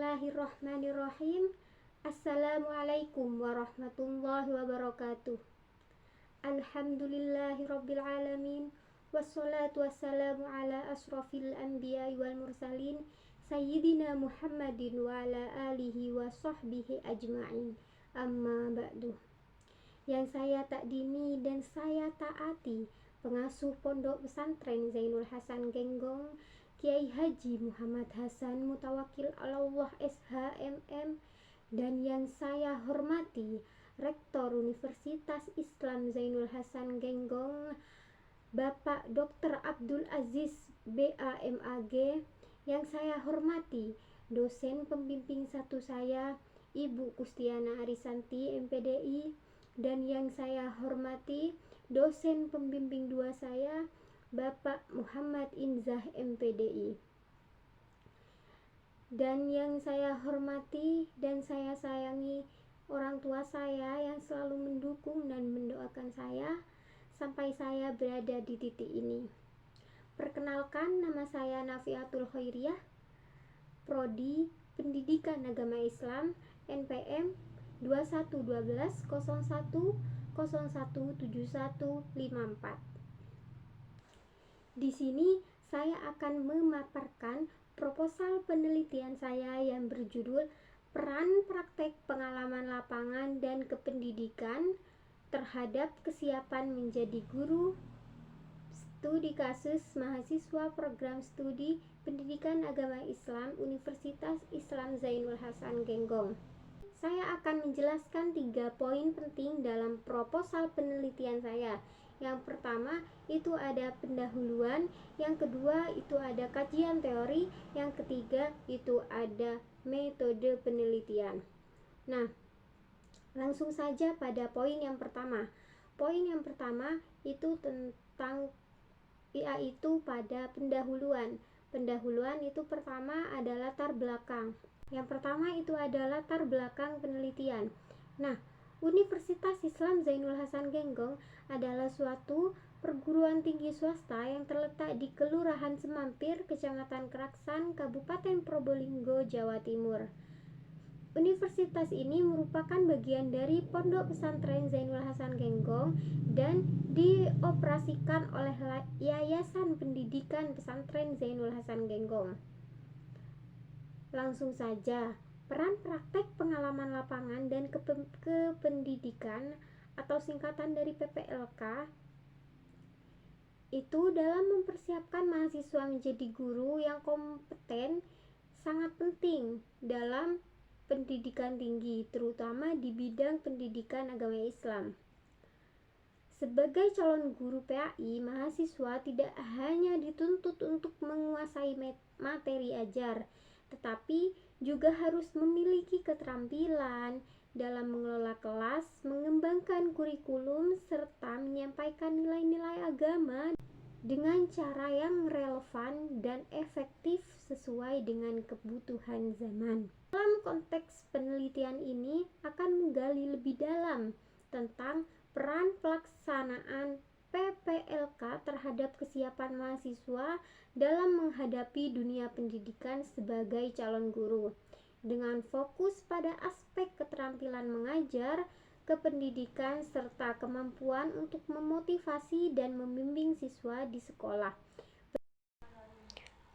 Bismillahirrahmanirrahim. Assalamualaikum warahmatullahi wabarakatuh. Alhamdulillahirrabbilalamin. Wassalatu wassalamu ala asrafil anbiya wal mursalin Sayyidina Muhammadin wa ala alihi wa sahbihi ajma'in. Amma ba'du. Yang saya takdimi dan saya taati, pengasuh Pondok Pesantren Zainul Hasan Genggong, Kiai Haji Muhammad Hasan Mutawakil Allah SHMM, dan yang saya hormati Rektor Universitas Islam Zainul Hasan Genggong, Bapak Dr. Abdul Aziz BAMAG, yang saya hormati dosen pembimbing satu saya Ibu Kustiana Arisanti MPDI, dan yang saya hormati dosen pembimbing dua saya Bapak Muhammad Inzah MPDI, dan yang saya hormati dan saya sayangi orang tua saya yang selalu mendukung dan mendoakan saya sampai saya berada di titik ini. Perkenalkan, nama saya Nafiatul Khairiyah, Prodi Pendidikan Agama Islam, NPM 211201017154. Di sini saya akan memaparkan proposal penelitian saya yang berjudul Peran Praktek Pengalaman Lapangan dan Kependidikan terhadap Kesiapan Menjadi Guru, Studi Kasus Mahasiswa Program Studi Pendidikan Agama Islam Universitas Islam Zainul Hasan Genggong. Saya akan menjelaskan 3 poin penting dalam proposal penelitian saya. Yang pertama itu ada pendahuluan, yang kedua itu ada kajian teori, yang ketiga itu ada metode penelitian. Nah, langsung saja pada poin yang pertama. Poin yang pertama itu tentang yaitu pada pendahuluan. Pendahuluan itu pertama ada latar belakang. Yang pertama itu adalah latar belakang penelitian. Nah, Universitas Islam Zainul Hasan Genggong adalah suatu perguruan tinggi swasta yang terletak di Kelurahan Semampir, Kecamatan Keraksan, Kabupaten Probolinggo, Jawa Timur. Universitas ini merupakan bagian dari Pondok Pesantren Zainul Hasan Genggong dan dioperasikan oleh Yayasan Pendidikan Pesantren Zainul Hasan Genggong. Langsung saja, peran praktek pengalaman lapangan dan kependidikan atau singkatan dari PPLK itu dalam mempersiapkan mahasiswa menjadi guru yang kompeten sangat penting dalam pendidikan tinggi, terutama di bidang pendidikan agama Islam. Sebagai calon guru PAI, mahasiswa tidak hanya dituntut untuk menguasai materi ajar, tetapi juga harus memiliki keterampilan dalam mengelola kelas, mengembangkan kurikulum, serta menyampaikan nilai-nilai agama dengan cara yang relevan dan efektif sesuai dengan kebutuhan zaman. Dalam konteks penelitian ini akan menggali lebih dalam tentang peran pelaksanaan PPLK terhadap kesiapan mahasiswa dalam menghadapi dunia pendidikan sebagai calon guru, dengan fokus pada aspek keterampilan mengajar, kependidikan, serta kemampuan untuk memotivasi dan membimbing siswa di sekolah.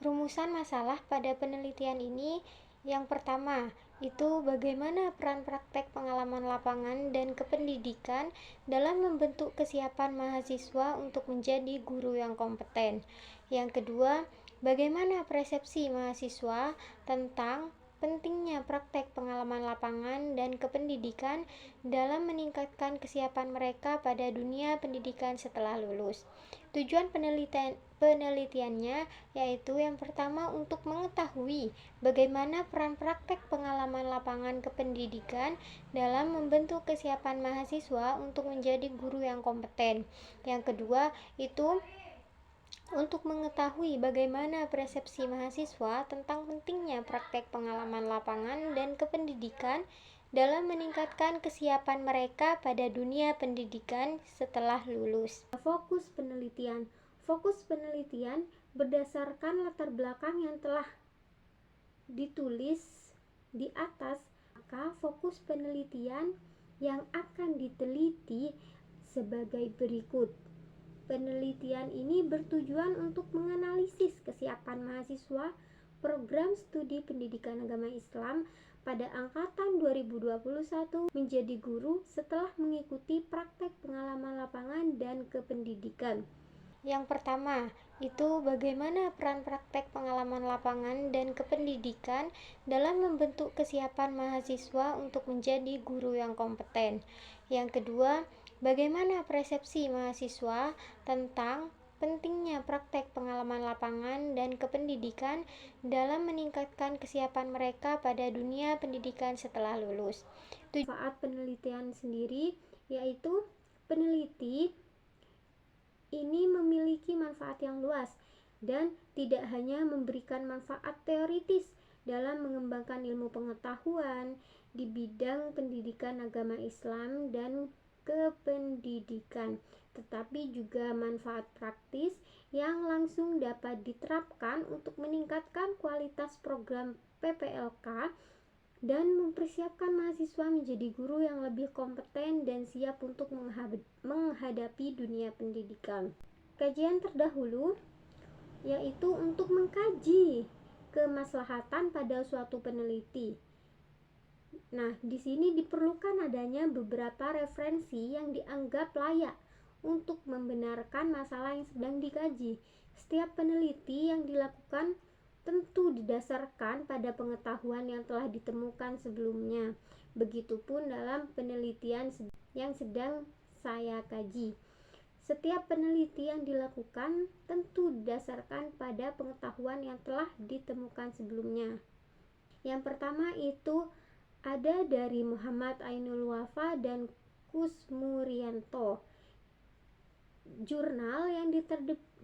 Rumusan masalah pada penelitian ini, yang pertama itu bagaimana peran praktek pengalaman lapangan dan kependidikan dalam membentuk kesiapan mahasiswa untuk menjadi guru yang kompeten. Yang kedua, bagaimana persepsi mahasiswa tentang pentingnya praktek pengalaman lapangan dan kependidikan dalam meningkatkan kesiapan mereka pada dunia pendidikan setelah lulus. Tujuan penelitiannya yaitu yang pertama untuk mengetahui bagaimana peran praktek pengalaman lapangan kependidikan dalam membentuk kesiapan mahasiswa untuk menjadi guru yang kompeten. Yang kedua itu untuk mengetahui bagaimana persepsi mahasiswa tentang pentingnya praktek pengalaman lapangan dan kependidikan dalam meningkatkan kesiapan mereka pada dunia pendidikan setelah lulus. Fokus penelitian berdasarkan latar belakang yang telah ditulis di atas, maka fokus penelitian yang akan diteliti sebagai berikut. Penelitian ini bertujuan untuk menganalisis kesiapan mahasiswa program studi pendidikan agama Islam pada angkatan 2021 menjadi guru setelah mengikuti praktek pengalaman lapangan dan kependidikan. Yang pertama, itu bagaimana peran praktek pengalaman lapangan dan kependidikan dalam membentuk kesiapan mahasiswa untuk menjadi guru yang kompeten. Yang kedua, bagaimana persepsi mahasiswa tentang pentingnya praktek pengalaman lapangan dan kependidikan dalam meningkatkan kesiapan mereka pada dunia pendidikan setelah lulus. Manfaat penelitian sendiri yaitu peneliti ini memiliki manfaat yang luas dan tidak hanya memberikan manfaat teoritis dalam mengembangkan ilmu pengetahuan di bidang pendidikan agama Islam dan kependidikan, tetapi juga manfaat praktis yang langsung dapat diterapkan untuk meningkatkan kualitas program PPLK dan mempersiapkan mahasiswa menjadi guru yang lebih kompeten dan siap untuk menghadapi dunia pendidikan. Kajian terdahulu yaitu untuk mengkaji kemaslahatan pada suatu peneliti. Nah, di sini diperlukan adanya beberapa referensi yang dianggap layak untuk membenarkan masalah yang sedang dikaji. Setiap peneliti yang dilakukan tentu didasarkan pada pengetahuan yang telah ditemukan sebelumnya. Begitupun dalam penelitian yang sedang saya kaji. Setiap penelitian dilakukan tentu didasarkan pada pengetahuan yang telah ditemukan sebelumnya. Yang pertama itu ada dari Muhammad Ainul Wafa dan Kusmurianto. Jurnal yang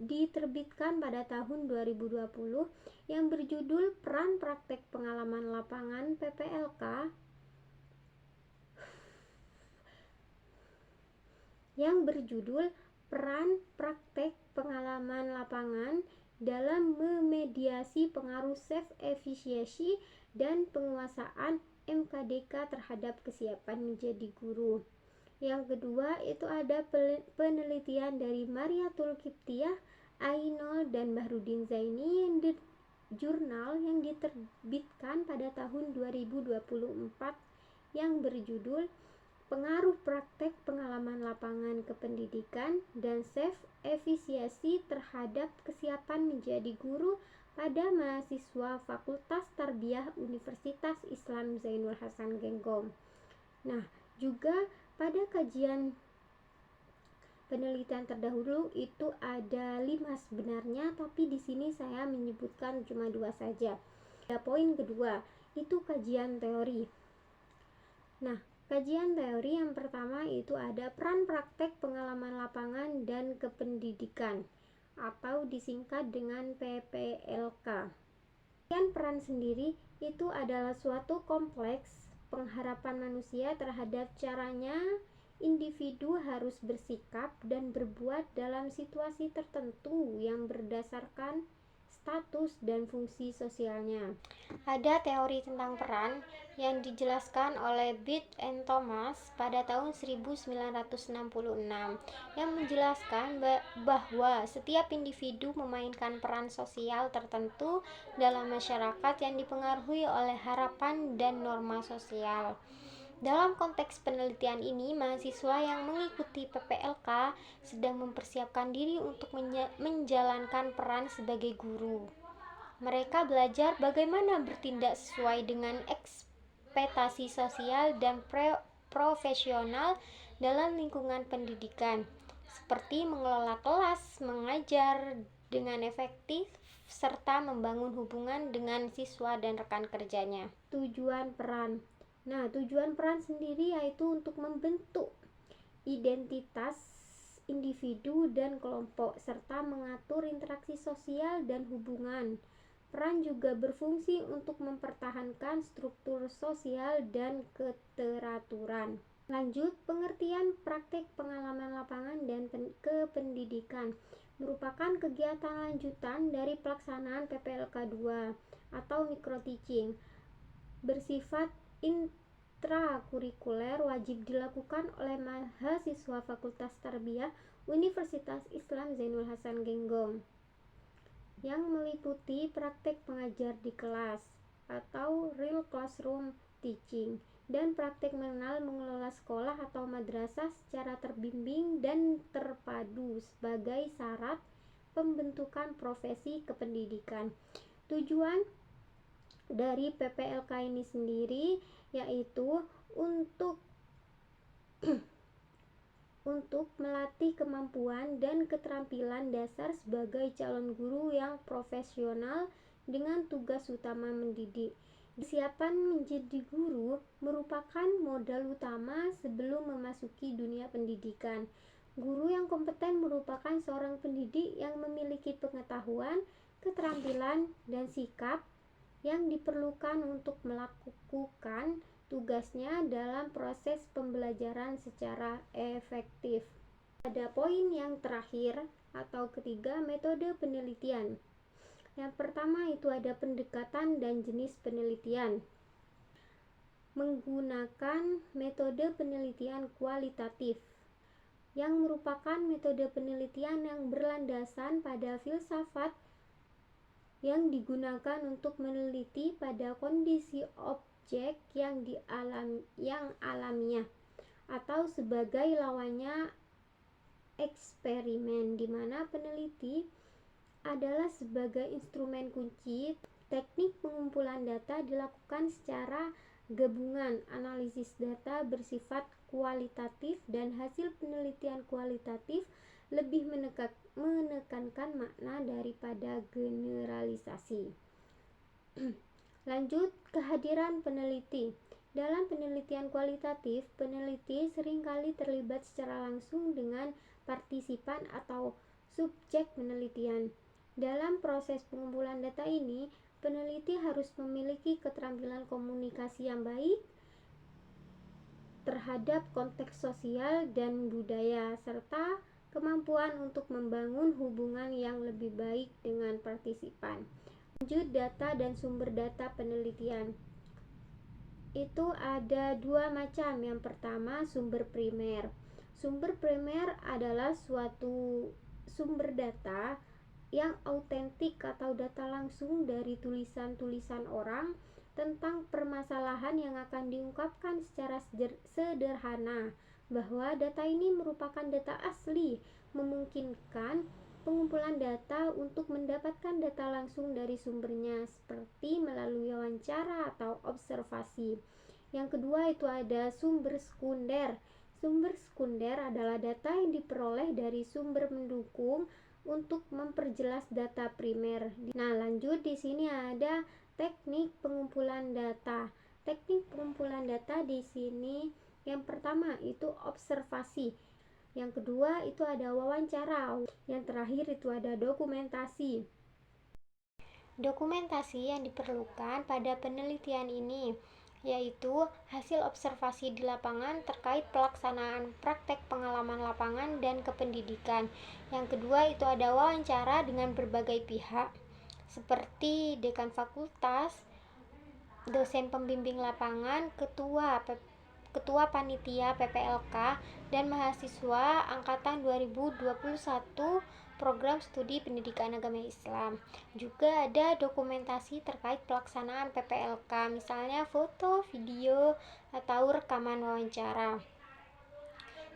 diterbitkan pada tahun 2020 yang berjudul Peran Praktek Pengalaman Lapangan PPLK dalam memediasi pengaruh self-efficacy dan penguasaan MKDK terhadap kesiapan menjadi guru. Yang kedua itu ada penelitian dari Mariatul Kiptiyah, Ainol dan Bahrudin Zaini yang jurnal yang diterbitkan pada tahun 2024 yang berjudul Pengaruh Praktek Pengalaman Lapangan Kependidikan dan Self-Efficacy terhadap Kesiapan Menjadi Guru pada mahasiswa Fakultas Tarbiyah Universitas Islam Zainul Hasan Genggom. Nah, juga pada kajian penelitian terdahulu itu ada 5 sebenarnya, tapi di sini saya menyebutkan cuma 2 saja. Poin kedua itu kajian teori. Nah, kajian teori yang pertama itu ada peran praktek pengalaman lapangan dan kependidikan atau disingkat dengan PPLK. Peran sendiri itu adalah suatu kompleks pengharapan manusia terhadap caranya individu harus bersikap dan berbuat dalam situasi tertentu yang berdasarkan status dan fungsi sosialnya. Ada teori tentang peran yang dijelaskan oleh Bith and Thomas pada tahun 1966 yang menjelaskan bahwa setiap individu memainkan peran sosial tertentu dalam masyarakat yang dipengaruhi oleh harapan dan norma sosial. Dalam konteks penelitian ini, mahasiswa yang mengikuti PPLK sedang mempersiapkan diri untuk menjalankan peran sebagai guru. Mereka belajar bagaimana bertindak sesuai dengan ekspektasi sosial dan profesional dalam lingkungan pendidikan, seperti mengelola kelas, mengajar dengan efektif, serta membangun hubungan dengan siswa dan rekan kerjanya. Tujuan peran. Nah, tujuan peran sendiri yaitu untuk membentuk identitas individu dan kelompok serta mengatur interaksi sosial dan hubungan. Peran juga berfungsi untuk mempertahankan struktur sosial dan keteraturan. Lanjut, pengertian praktek pengalaman lapangan dan kependidikan merupakan kegiatan lanjutan dari pelaksanaan PPLK 2 atau micro teaching. bersifat intrakurikuler wajib dilakukan oleh mahasiswa Fakultas Tarbiyah Universitas Islam Zainul Hasan Genggong yang meliputi praktek pengajar di kelas atau real classroom teaching dan praktek mengelola sekolah atau madrasah secara terbimbing dan terpadu sebagai syarat pembentukan profesi kependidikan. Tujuan dari PPLK ini sendiri yaitu untuk melatih kemampuan dan keterampilan dasar sebagai calon guru yang profesional dengan tugas utama mendidik. Kesiapan menjadi guru merupakan modal utama sebelum memasuki dunia pendidikan. Guru yang kompeten merupakan seorang pendidik yang memiliki pengetahuan, keterampilan, dan sikap yang diperlukan untuk melakukan tugasnya dalam proses pembelajaran secara efektif. Pada poin yang terakhir atau ketiga, metode penelitian. Yang pertama itu ada pendekatan dan jenis penelitian. Menggunakan metode penelitian kualitatif yang merupakan metode penelitian yang berlandasan pada filsafat yang digunakan untuk meneliti pada kondisi objek yang alamiah atau sebagai lawannya eksperimen, di mana peneliti adalah sebagai instrumen kunci. Teknik pengumpulan data dilakukan secara gabungan analisis data bersifat kualitatif dan hasil penelitian kualitatif lebih menekankan makna daripada generalisasi. Lanjut, kehadiran peneliti. Dalam penelitian kualitatif, peneliti seringkali terlibat secara langsung dengan partisipan atau subjek penelitian. Dalam proses pengumpulan data ini, peneliti harus memiliki keterampilan komunikasi yang baik terhadap konteks sosial dan budaya, serta kemampuan untuk membangun hubungan yang lebih baik dengan partisipan. Lanjut, data dan sumber data penelitian. Itu ada dua macam. Yang pertama, sumber primer. Sumber primer adalah suatu sumber data yang autentik atau data langsung dari tulisan-tulisan orang tentang permasalahan yang akan diungkapkan secara sederhana, bahwa data ini merupakan data asli, memungkinkan pengumpulan data untuk mendapatkan data langsung dari sumbernya, seperti melalui wawancara atau observasi. Yang kedua itu ada sumber sekunder. Sumber sekunder adalah data yang diperoleh dari sumber mendukung untuk memperjelas data primer. Nah, lanjut, di sini ada teknik pengumpulan data. Teknik pengumpulan data di sini yang pertama itu observasi. Yang kedua itu ada wawancara. Yang terakhir itu ada dokumentasi. Dokumentasi yang diperlukan pada penelitian ini yaitu hasil observasi di lapangan terkait pelaksanaan praktek pengalaman lapangan dan kependidikan. Yang kedua itu ada wawancara dengan berbagai pihak seperti dekan fakultas, dosen pembimbing lapangan, ketua panitia PPLK, dan mahasiswa angkatan 2021 program studi pendidikan agama Islam. Juga ada dokumentasi terkait pelaksanaan PPLK, misalnya foto, video, atau rekaman wawancara.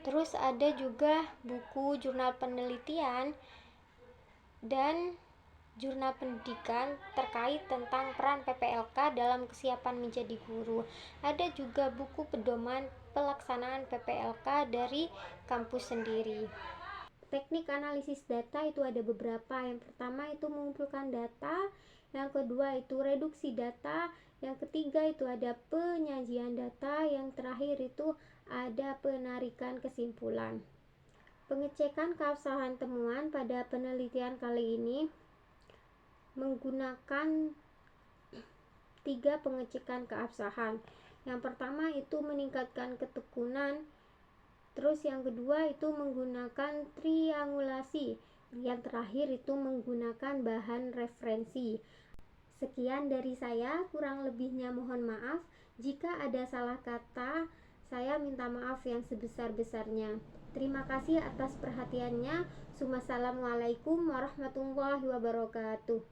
Terus ada juga buku jurnal penelitian dan jurnal pendidikan terkait tentang peran PPLK dalam kesiapan menjadi guru. Ada juga buku pedoman pelaksanaan PPLK dari kampus sendiri. Teknik analisis data itu ada beberapa. Yang pertama itu mengumpulkan data, yang kedua itu reduksi data, yang ketiga itu ada penyajian data, yang terakhir itu ada penarikan kesimpulan. Pengecekan keabsahan temuan pada penelitian kali ini menggunakan 3 pengecekan keabsahan. Yang pertama itu meningkatkan ketekunan, terus yang kedua itu menggunakan triangulasi, yang terakhir itu menggunakan bahan referensi. Sekian dari saya, kurang lebihnya mohon maaf. Jika ada salah kata, saya minta maaf yang sebesar-besarnya. Terima kasih atas perhatiannya. Wassalamualaikum warahmatullahi wabarakatuh.